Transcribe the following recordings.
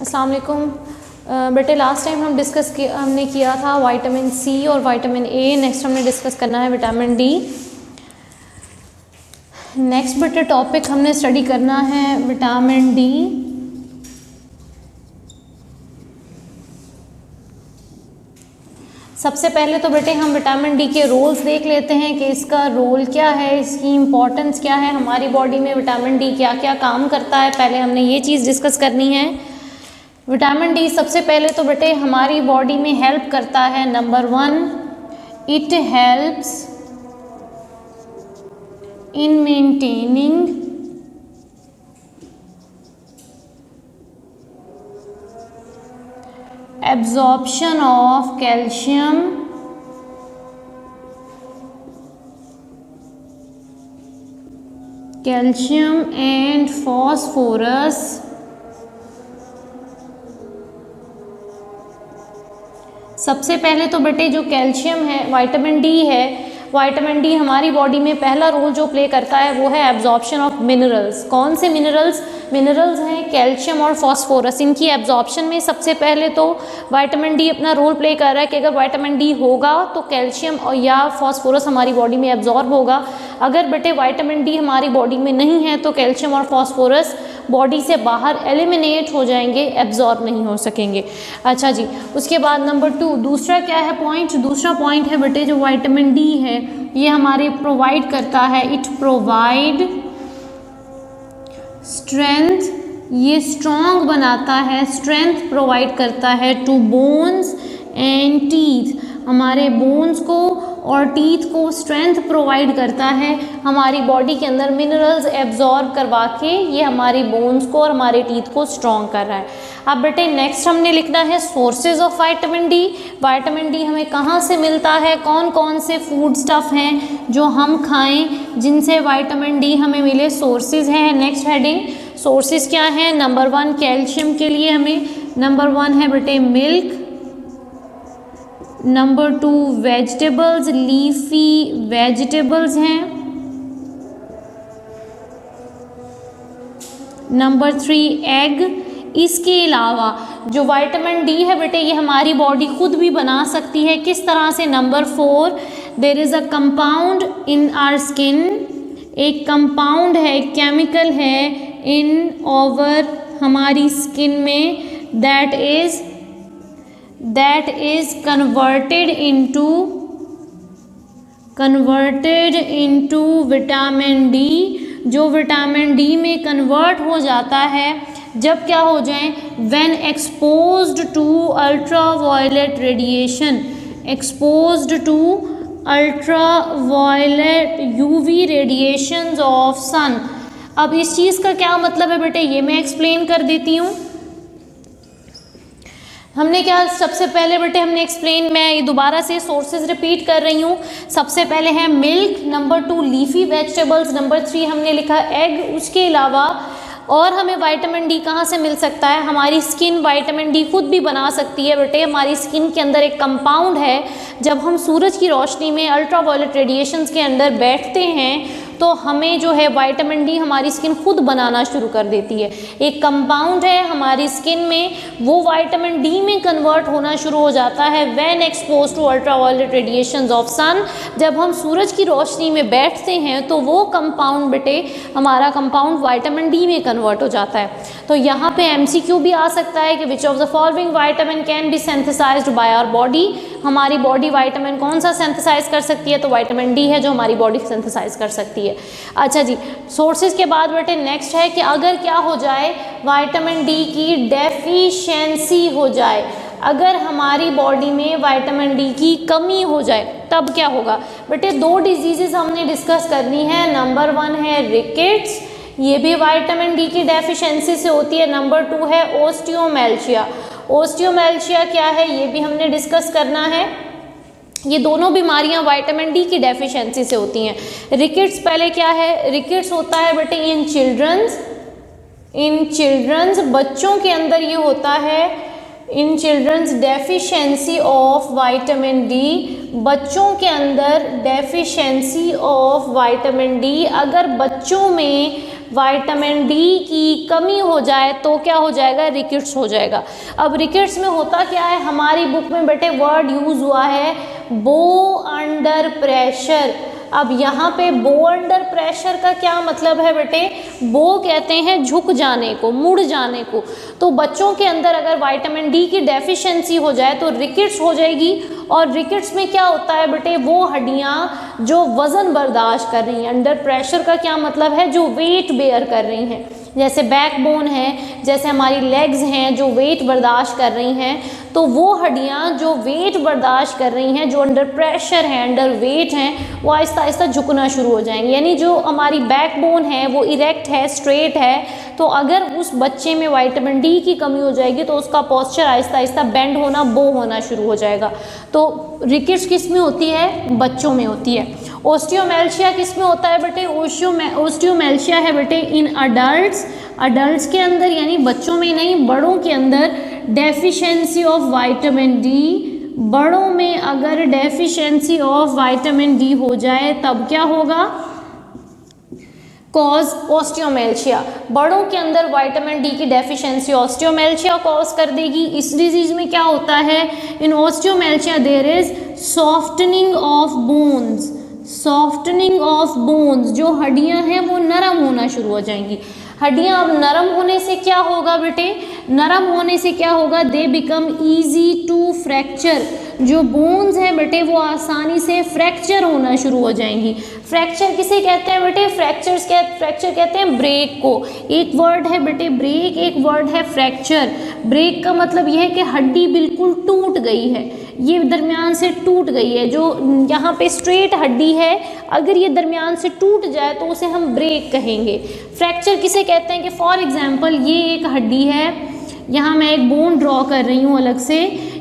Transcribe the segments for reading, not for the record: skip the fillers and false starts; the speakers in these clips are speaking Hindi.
अस्सलाम वालेकुम बेटे, लास्ट टाइम हमने किया था विटामिन सी और विटामिन ए। नेक्स्ट हमने डिस्कस करना है विटामिन डी। नेक्स्ट बेटे टॉपिक हमने स्टडी करना है विटामिन डी। सबसे पहले तो बेटे हम विटामिन डी के रोल्स देख लेते हैं कि इसका रोल क्या है, इसकी इम्पोर्टेंस क्या है, हमारी बॉडी में विटामिन डी क्या क्या काम करता है। पहले हमने ये चीज़ डिस्कस करनी है। विटामिन डी सबसे पहले तो बेटे हमारी बॉडी में हेल्प करता है। Number 1, it helps in maintaining absorption of calcium and phosphorus सबसे पहले तो बेटे जो कैल्शियम है, विटामिन डी है, विटामिन डी हमारी बॉडी में पहला रोल जो प्ले करता है वो है एब्जॉर्प्शन ऑफ मिनरल्स। कौन से मिनरल्स? मिनरल्स हैं कैल्शियम और फॉस्फोरस। इनकी एब्जॉर्प्शन में सबसे पहले तो विटामिन डी अपना रोल प्ले कर रहा है कि अगर विटामिन डी होगा तो कैल्शियम और या फॉस्फोरस हमारी बॉडी में एब्जॉर्ब होगा। अगर बेटे विटामिन डी हमारी बॉडी में नहीं है तो कैल्शियम और फॉस्फोरस बॉडी से बाहर एलिमिनेट हो जाएंगे, एब्जॉर्ब नहीं हो सकेंगे। अच्छा जी, उसके बाद नंबर 2 दूसरा क्या है पॉइंट? दूसरा पॉइंट है बेटे जो विटामिन डी है ये हमारे प्रोवाइड करता है, इट प्रोवाइड स्ट्रेंथ, ये स्ट्रॉन्ग बनाता है, स्ट्रेंथ प्रोवाइड करता है टू बोन्स एंड टीथ, हमारे बोन्स को और टीथ को स्ट्रेंथ प्रोवाइड करता है। हमारी बॉडी के अंदर मिनरल्स एब्जॉर्ब करवा के ये हमारी बोन्स को और हमारे टीथ को स्ट्रॉन्ग कर रहा है। अब बेटे नेक्स्ट हमने लिखना है sources of vitamin D. Vitamin D हमें कहाँ से मिलता है, कौन कौन से फूड स्टफ हैं जो हम खाएं जिनसे विटामिन डी हमें मिले, सोर्सेज हैं। नेक्स्ट हेडिंग सोर्सेज क्या हैं? नंबर 1 कैल्शियम के लिए हमें नंबर 1 है बेटे milk, number 2 vegetables, leafy vegetables हैं, नंबर 3 एग। इसके अलावा जो विटामिन डी है बेटे ये हमारी बॉडी खुद भी बना सकती है। किस तरह से? Number 4 there is a compound in our skin, एक कंपाउंड है, केमिकल है इन ओवर हमारी स्किन में, that is converted into vitamin D, जो विटामिन डी में कन्वर्ट हो जाता है जब क्या हो जाए? when exposed to ultraviolet radiation, exposed to ultraviolet UV radiations of sun। अब इस चीज़ का क्या मतलब है बेटे ये मैं एक्सप्लेन कर देती हूँ। हमने क्या सबसे पहले बेटे हमने एक्सप्लेन, मैं ये दोबारा से सोर्सेज रिपीट कर रही हूँ। सबसे पहले है milk, number 2 leafy vegetables, number 3 हमने लिखा एग। उसके अलावा और हमें विटामिन डी कहाँ से मिल सकता है? हमारी स्किन विटामिन डी खुद भी बना सकती है बेटे। हमारी स्किन के अंदर एक कंपाउंड है, जब हम सूरज की रोशनी में अल्ट्रावायलेट रेडिएशंस के अंदर बैठते हैं तो हमें जो है विटामिन डी हमारी स्किन खुद बनाना शुरू कर देती है। एक कंपाउंड है हमारी स्किन में, वो विटामिन डी में कन्वर्ट होना शुरू हो जाता है when expose to ultraviolet radiations of sun. जब हम सूरज की रोशनी में बैठते हैं तो वो कंपाउंड बेटे हमारा कंपाउंड विटामिन डी में कन्वर्ट हो जाता है। तो यहाँ पे एमसीक्यू भी आ सकता है कि which of the following vitamin can be synthesised by our body. हमारी बॉडी विटामिन कौन सा सिंथेसाइज कर सकती है? तो विटामिन डी है जो हमारी बॉडी सिंथेसाइज कर सकती है। अच्छा जी, सोर्सेज के बाद बेटे नेक्स्ट है कि अगर क्या हो जाए, विटामिन डी की डेफिशिएंसी हो जाए, अगर हमारी बॉडी में विटामिन डी की कमी हो जाए तब क्या होगा? बेटे 2 डिजीजेस हमने डिस्कस करनी है। नंबर 1 है रिकेट्स, ये भी विटामिन डी की डेफिशिएंसी से होती है। नंबर 2 है ओस्टियोमेल्शिया। ओस्टियोमेल्शिया क्या है ये भी हमने डिस्कस करना है। ये दोनों बीमारियां विटामिन डी की डेफिशिएंसी से होती हैं। रिकेट्स पहले क्या है? रिकेट्स होता है बेटे इन चिल्ड्रंस, बच्चों के अंदर ये होता है in childrens deficiency of vitamin D, बच्चों के अंदर डेफिशिएंसी ऑफ विटामिन डी। अगर बच्चों में विटामिन डी की कमी हो जाए तो क्या हो जाएगा, रिकेट्स हो जाएगा। अब रिकेट्स में होता क्या है, हमारी बुक में बेटे वर्ड यूज हुआ है बो अंडर प्रेशर। अब यहाँ पे बो अंडर प्रेशर का क्या मतलब है बेटे, बो कहते हैं झुक जाने को, मुड़ जाने को। तो बच्चों के अंदर अगर विटामिन डी की डेफिशिएंसी हो जाए तो रिकेट्स हो जाएगी। और रिकेट्स में क्या होता है बेटे, वो हड्डियाँ जो वजन बर्दाश्त कर रही हैं, अंडर प्रेशर का क्या मतलब है, जो वेट बेयर कर रही हैं, जैसे बैकबोन है, जैसे हमारी लेग्स हैं जो वेट बर्दाश्त कर रही हैं, तो वो हड्डियाँ जो वेट बर्दाश्त कर रही हैं, जो अंडर प्रेशर हैं, अंडर वेट हैं, वो आहिस्ता आहिस्ता झुकना शुरू हो जाएंगी। यानी जो हमारी बैकबोन है वो इरेक्ट है, स्ट्रेट है, तो अगर उस बच्चे में विटामिन डी की कमी हो जाएगी तो उसका पोस्चर आहिस्ता आहिस्ता बेंड होना, बो होना शुरू हो जाएगा। तो रिकेट्स किस में होती है, बच्चों में होती है। ओस्टियोमेल्शिया किस में होता है बेटे, ओस्टियोमेल्शिया है बेटे इन अडल्ट्स के अंदर, यानी बच्चों में नहीं बड़ों के अंदर डेफिशिएंसी ऑफ विटामिन डी। बड़ों में अगर डेफिशिएंसी ऑफ विटामिन डी हो जाए तब क्या होगा, कॉज ओस्टियोमेल्शिया। बड़ों के अंदर विटामिन डी की डेफिशिएंसी ओस्टियोमेल्शिया कॉज कर देगी। इस डिजीज में क्या होता है, in osteomalacia there is softening of bones, softening of bones, जो हड्डियां हैं वो नरम होना शुरू हो जाएंगी। हड्डियां अब नरम होने से क्या होगा बेटे, नरम होने से क्या होगा, they become easy to fracture. जो बोन्स हैं बेटे वो आसानी से फ्रैक्चर होना शुरू हो जाएंगी। फ्रैक्चर किसे कहते हैं बेटे, फ्रैक्चर कहते हैं ब्रेक को। एक वर्ड है बेटे ब्रेक, एक वर्ड है फ्रैक्चर। ब्रेक का मतलब यह है कि हड्डी बिल्कुल टूट गई है, ये दरमियान से टूट गई है। जो यहाँ पे स्ट्रेट हड्डी है, अगर ये दरमियान से टूट जाए तो उसे हम ब्रेक कहेंगे। फ्रैक्चर किसे कहते हैं कि फॉर एग्जांपल ये एक हड्डी है, यहाँ मैं एक बोन ड्रॉ कर रही हूँ अलग से,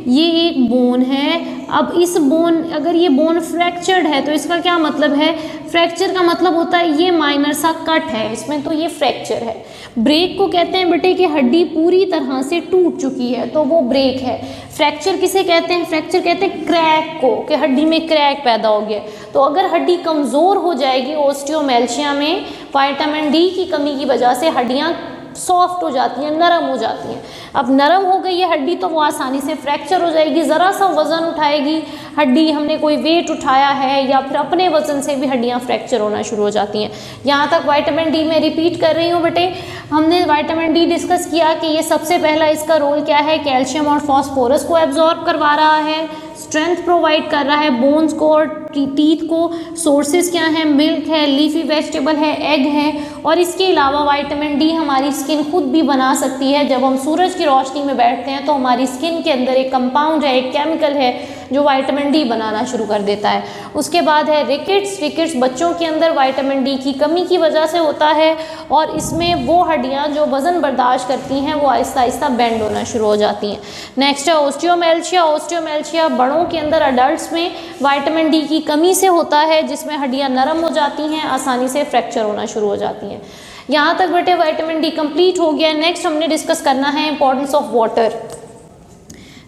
ये एक बोन है। अब इस बोन, अगर ये बोन फ्रैक्चर्ड है तो इसका क्या मतलब है, फ्रैक्चर का मतलब होता है ये माइनर सा कट है इसमें, तो ये फ्रैक्चर है। ब्रेक को कहते हैं बेटे कि हड्डी पूरी तरह से टूट चुकी है तो वो ब्रेक है। फ्रैक्चर किसे कहते हैं, फ्रैक्चर कहते हैं क्रैक को, कि हड्डी में क्रैक पैदा हो गया। तो अगर हड्डी कमज़ोर हो जाएगी ओस्टियोमेल्शिया में, विटामिन डी की कमी की वजह से हड्डियाँ सॉफ्ट हो जाती हैं, नरम हो जाती हैं। अब नरम हो गई है हड्डी तो वो आसानी से फ्रैक्चर हो जाएगी। ज़रा सा वज़न उठाएगी हड्डी, हमने कोई वेट उठाया है या फिर अपने वज़न से भी हड्डियाँ फ्रैक्चर होना शुरू हो जाती हैं। यहाँ तक विटामिन डी में रिपीट कर रही हूँ बेटे, हमने विटामिन डी डिस्कस किया कि ये सबसे पहला इसका रोल क्या है, कैल्शियम और फॉस्फोरस को एब्जॉर्ब करवा रहा है, स्ट्रेंथ प्रोवाइड कर रहा है बोन्स को और टीथ को। सोर्सेज क्या हैं, मिल्क है, लीफी वेजिटेबल है, एग है, और इसके अलावा विटामिन डी हमारी स्किन खुद भी बना सकती है। जब हम सूरज की रोशनी में बैठते हैं तो हमारी स्किन के अंदर एक कंपाउंड है, एक केमिकल है जो विटामिन डी बनाना शुरू कर देता है। उसके बाद है रिकेट्स। रिकेट्स बच्चों के अंदर विटामिन डी की कमी की वजह से होता है, और इसमें वो हड्डियाँ जो वज़न बर्दाश्त करती हैं वो आहिस्ता आहिस्ता बेंड होना शुरू हो जाती हैं। नेक्स्ट है ओस्टियोमेल्शिया। ओस्टियोमेल्शिया बड़ों के अंदर, अडल्ट्स में विटामिन डी की कमी से होता है, जिसमें हड्डियाँ नरम हो जाती हैं, आसानी से फ्रैक्चर होना शुरू हो जाती हैं। यहाँ तक बेटे विटामिन डी कंप्लीट हो गया। नेक्स्ट हमने डिस्कस करना है इंपॉर्टेंस ऑफ वाटर।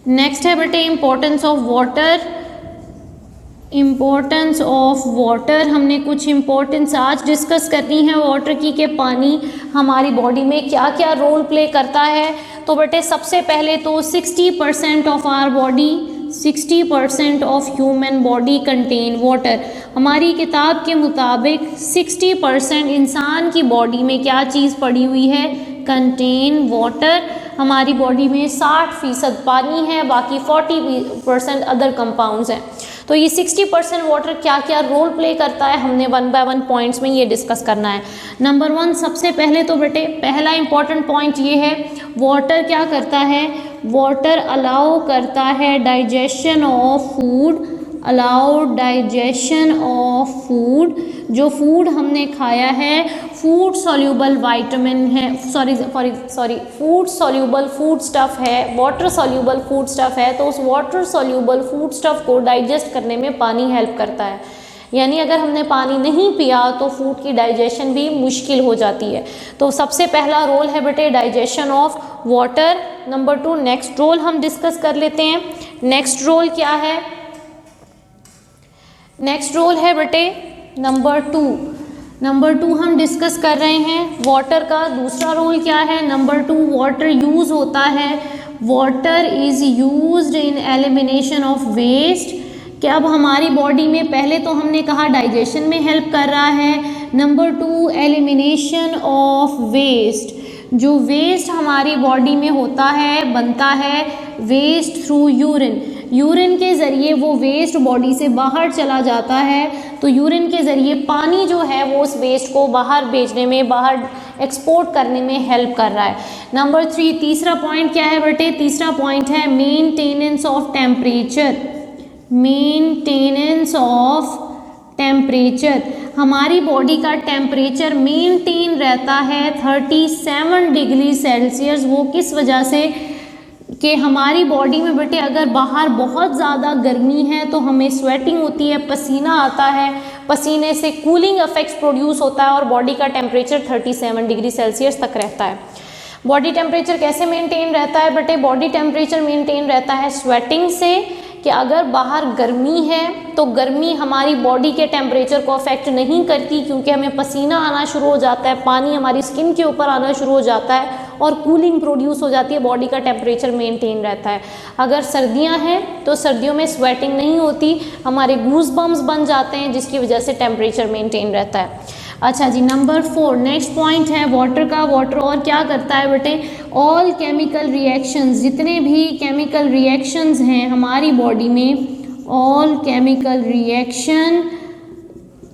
नेक्स्ट है बेटे importance of water. Importance of water, हमने कुछ इम्पोर्टेंस आज डिस्कस करनी है वाटर की, कि पानी हमारी बॉडी में क्या क्या रोल प्ले करता है। तो बेटे सबसे पहले तो 60% of our body, 60% of human body contain water. हमारी किताब के मुताबिक 60% इंसान की बॉडी में क्या चीज़ पड़ी हुई है, कंटेन वाटर। हमारी बॉडी में 60% पानी है, बाकी 40% अदर कंपाउंड्स हैं। तो ये 60% वाटर क्या क्या रोल प्ले करता है, हमने 1 बाय 1 पॉइंट्स में ये डिस्कस करना है। नंबर 1, सबसे पहले तो बेटे पहला इंपॉर्टेंट पॉइंट ये है, वाटर क्या करता है, वाटर अलाउ करता है digestion of food, allow digestion of food. जो फूड हमने खाया है, फूड सॉल्यूबल विटामिन है, फूड सॉल्यूबल फूड स्टफ है, वाटर सॉल्यूबल फूड स्टफ है, तो उस वाटर सॉल्यूबल फूड स्टफ को डाइजेस्ट करने में पानी हेल्प करता है। यानी अगर हमने पानी नहीं पिया तो फूड की डाइजेशन भी मुश्किल हो जाती है। तो सबसे पहला रोल है बेटे digestion of water. Number 2, next role हम डिस्कस कर लेते हैं। नेक्स्ट रोल क्या है, नेक्स्ट रोल है बेटे नंबर 2, नंबर 2 हम डिस्कस कर रहे हैं वाटर का दूसरा रोल क्या है। नंबर 2 वाटर यूज़ होता है, water is used in elimination of waste. कि अब हमारी बॉडी में पहले तो हमने कहा डाइजेशन में हेल्प कर रहा है। नंबर 2 एलिमिनेशन ऑफ वेस्ट, जो वेस्ट हमारी बॉडी में होता है, बनता है वेस्ट थ्रू यूरिन। यूरिन के ज़रिए वो वेस्ट बॉडी से बाहर चला जाता है, तो यूरिन के ज़रिए पानी जो है वो उस वेस्ट को बाहर भेजने में, बाहर एक्सपोर्ट करने में हेल्प कर रहा है। नंबर 3 तीसरा पॉइंट क्या है बेटे, तीसरा पॉइंट है maintenance of temperature. Maintenance of temperature, हमारी बॉडी का टेम्परेचर मेंटेन रहता है 37 डिग्री सेल्सियस। वो किस वजह से कि हमारी बॉडी में बेटे अगर बाहर बहुत ज़्यादा गर्मी है तो हमें स्वेटिंग होती है, पसीना आता है, पसीने से कूलिंग इफेक्ट्स प्रोड्यूस होता है और बॉडी का टेम्परेचर 37 डिग्री सेल्सियस तक रहता है। बॉडी टेम्परेचर कैसे मेंटेन रहता है बेटे, बॉडी टेम्परेचर मेंटेन रहता है स्वेटिंग से, कि अगर बाहर गर्मी है तो गर्मी हमारी बॉडी के टेम्परेचर को अफेक्ट नहीं करती, क्योंकि हमें पसीना आना शुरू हो जाता है, पानी हमारी स्किन के ऊपर आना शुरू हो जाता है और कूलिंग प्रोड्यूस हो जाती है, बॉडी का टेम्परेचर मेंटेन रहता है। अगर सर्दियां हैं तो सर्दियों में स्वेटिंग नहीं होती, हमारे गूज बम्स बन जाते हैं, जिसकी वजह से टेम्परेचर मेंटेन रहता है। अच्छा जी, नंबर 4 नेक्स्ट पॉइंट है वाटर का। वाटर और क्या करता है बेटे, ऑल केमिकल रिएक्शंस, जितने भी केमिकल रिएक्शंस हैं हमारी बॉडी में, all chemical reaction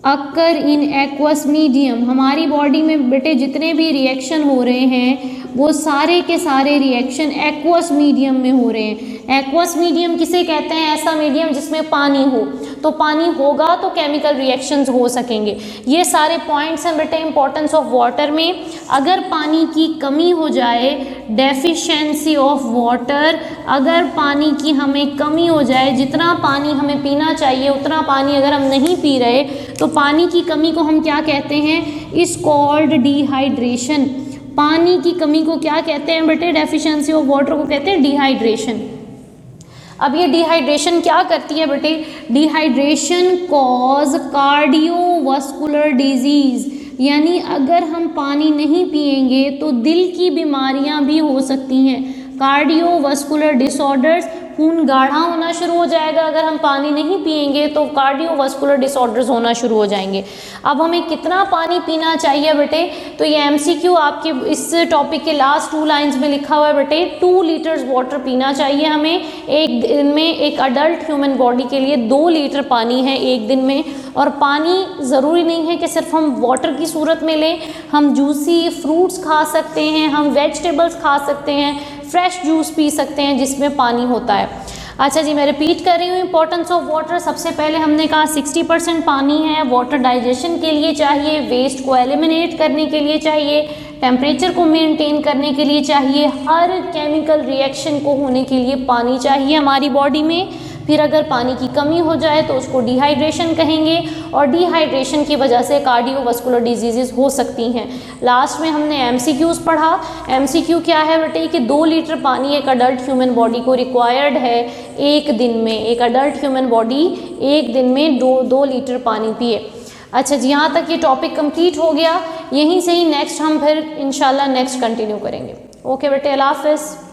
occur in aqueous medium, हमारी बॉडी में बेटे जितने भी रिएक्शन हो रहे हैं वो सारे के सारे रिएक्शन एक्वस मीडियम में हो रहे हैं। एक्वस मीडियम किसे कहते हैं, ऐसा मीडियम जिसमें पानी हो, तो पानी होगा तो केमिकल रिएक्शंस हो सकेंगे। ये सारे पॉइंट्स हैं बेटे इंपॉर्टेंस ऑफ वाटर में। अगर पानी की कमी हो जाए, डेफिशिएंसी ऑफ वाटर, अगर पानी की हमें कमी हो जाए, जितना पानी हमें पीना चाहिए उतना पानी अगर हम नहीं पी रहे तो पानी की कमी को हम क्या कहते हैं, इज कॉल्ड डिहाइड्रेशन। पानी की कमी को क्या कहते हैं बेटे, डेफिशिएंसी ऑफ वाटर को कहते हैं डिहाइड्रेशन। अब ये डिहाइड्रेशन क्या करती है बेटे, डिहाइड्रेशन कॉज कार्डियोवास्कुलर डिजीज, यानी अगर हम पानी नहीं पिएंगे तो दिल की बीमारियां भी हो सकती हैं। कार्डियोवास्कुलर डिसऑर्डर्स, खून गाढ़ा होना शुरू हो जाएगा, अगर हम पानी नहीं पिएंगे तो कार्डियोवास्कुलर डिसऑर्डर्स होना शुरू हो जाएंगे। अब हमें कितना पानी पीना चाहिए बेटे, तो ये एमसीक्यू आपके इस टॉपिक के लास्ट 2 लाइंस में लिखा हुआ है बेटे, 2 लीटर्स वाटर पीना चाहिए हमें एक दिन में। एक अडल्ट ह्यूमन बॉडी के लिए 2 लीटर पानी है एक दिन में। और पानी ज़रूरी नहीं है कि सिर्फ हम वाटर की सूरत में लें, हम जूसी फ्रूट्स खा सकते हैं, हम वेजिटेबल्स खा सकते हैं, फ्रेश जूस पी सकते हैं जिसमें पानी होता है। अच्छा जी, मैं रिपीट कर रही हूँ इंपॉर्टेंस ऑफ वाटर। सबसे पहले हमने कहा 60% पानी है, वाटर डाइजेशन के लिए चाहिए, वेस्ट को एलिमिनेट करने के लिए चाहिए, टेम्परेचर को मेंटेन करने के लिए चाहिए, हर केमिकल रिएक्शन को होने के लिए पानी चाहिए हमारी बॉडी में। फिर अगर पानी की कमी हो जाए तो उसको डिहाइड्रेशन कहेंगे, और डिहाइड्रेशन की वजह से कार्डियोवास्कुलर डिजीज़ हो सकती हैं। लास्ट में हमने एमसीक्यूज़ पढ़ा। एमसीक्यू क्या है बेटे, कि 2 लीटर पानी एक अडल्ट ह्यूमन बॉडी को रिक्वायर्ड है एक दिन में। एक अडल्ट ह्यूमन बॉडी एक दिन में 2 लीटर पानी पिए। अच्छा जी, यहाँ तक ये टॉपिक कंप्लीट हो गया। यहीं से ही नेक्स्ट हम फिर इंशाल्लाह नेक्स्ट कंटिन्यू करेंगे। ओके बेटे, अल्लाह हाफ़िज़।